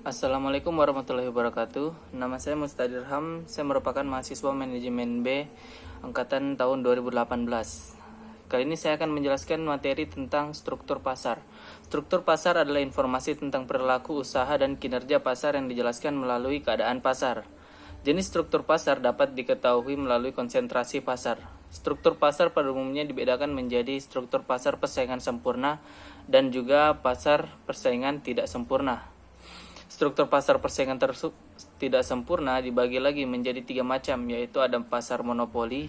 Assalamualaikum warahmatullahi wabarakatuh. Nama saya Mustadir Ham. Saya merupakan mahasiswa manajemen B angkatan tahun 2018. Kali ini saya akan menjelaskan materi tentang struktur pasar. Struktur pasar adalah informasi tentang perilaku usaha dan kinerja pasar yang dijelaskan melalui keadaan pasar. Jenis struktur pasar dapat diketahui melalui konsentrasi pasar. Struktur pasar pada umumnya dibedakan menjadi struktur pasar persaingan sempurna dan juga pasar persaingan tidak sempurna. Struktur pasar persaingan tidak sempurna dibagi lagi menjadi 3 macam, yaitu ada pasar monopoli,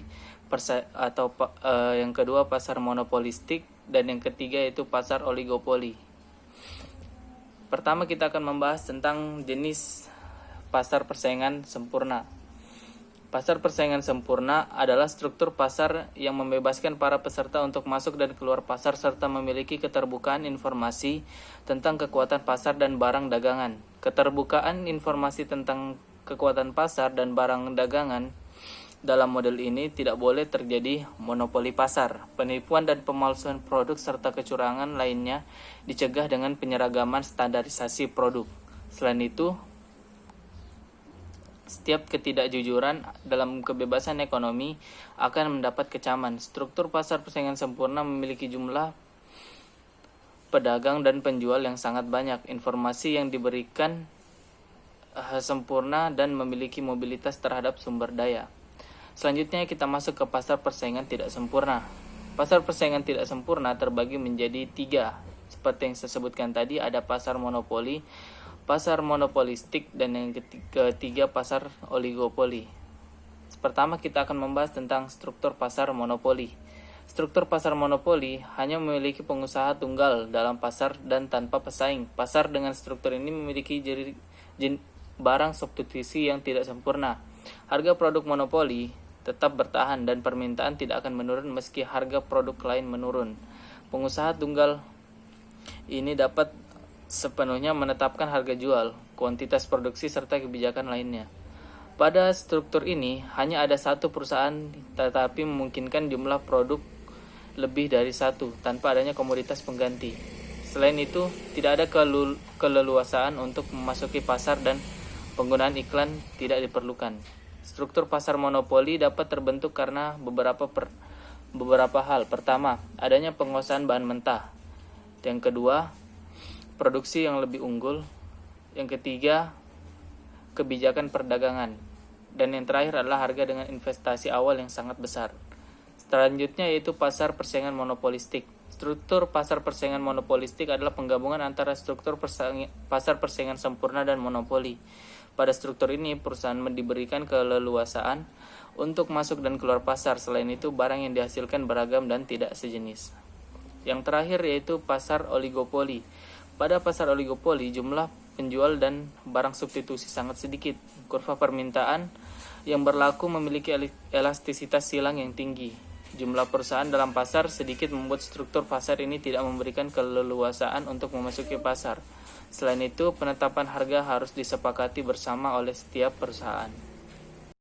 yang kedua pasar monopolistik, dan yang ketiga yaitu pasar oligopoli. Pertama kita akan membahas tentang jenis pasar persaingan sempurna. Pasar persaingan sempurna adalah struktur pasar yang membebaskan para peserta untuk masuk dan keluar pasar serta memiliki keterbukaan informasi tentang kekuatan pasar dan barang dagangan. Keterbukaan informasi tentang kekuatan pasar dan barang dagangan dalam model ini tidak boleh terjadi monopoli pasar. Penipuan dan pemalsuan produk serta kecurangan lainnya dicegah dengan penyeragaman standarisasi produk. Selain itu, setiap ketidakjujuran dalam kebebasan ekonomi akan mendapat kecaman. Struktur pasar persaingan sempurna memiliki jumlah pedagang dan penjual yang sangat banyak. Informasi yang diberikan sempurna dan memiliki mobilitas terhadap sumber daya. Selanjutnya kita masuk ke pasar persaingan tidak sempurna. Pasar persaingan tidak sempurna terbagi menjadi 3. Seperti yang saya sebutkan tadi, ada pasar monopoli, pasar monopolistik, dan yang ketiga pasar oligopoli. Pertama kita akan membahas tentang struktur pasar monopoli. Struktur pasar monopoli hanya memiliki pengusaha tunggal dalam pasar dan tanpa pesaing. Pasar dengan struktur ini memiliki barang substitusi yang tidak sempurna. Harga produk monopoli tetap bertahan dan permintaan tidak akan menurun meski harga produk lain menurun. Pengusaha tunggal ini dapat sepenuhnya menetapkan harga jual, kuantitas produksi, serta kebijakan lainnya. Pada struktur ini, hanya ada satu perusahaan tetapi memungkinkan jumlah produk lebih dari satu tanpa adanya komoditas pengganti. Selain itu, tidak ada keleluasaan untuk memasuki pasar dan penggunaan iklan tidak diperlukan. Struktur pasar monopoli dapat terbentuk karena beberapa hal. Pertama, adanya penguasaan bahan mentah. Yang kedua, produksi yang lebih unggul. Yang ketiga, kebijakan perdagangan. Dan yang terakhir adalah harga dengan investasi awal yang sangat besar. Selanjutnya yaitu pasar persaingan monopolistik. Struktur pasar persaingan monopolistik adalah penggabungan antara struktur pasar persaingan sempurna dan monopoli. Pada struktur ini, perusahaan diberikan keleluasaan untuk masuk dan keluar pasar. Selain itu, barang yang dihasilkan beragam dan tidak sejenis. Yang terakhir yaitu pasar oligopoli. Pada pasar oligopoli, jumlah penjual dan barang substitusi sangat sedikit. Kurva permintaan yang berlaku memiliki elastisitas silang yang tinggi. Jumlah perusahaan dalam pasar sedikit membuat struktur pasar ini tidak memberikan keleluasaan untuk memasuki pasar. Selain itu, penetapan harga harus disepakati bersama oleh setiap perusahaan.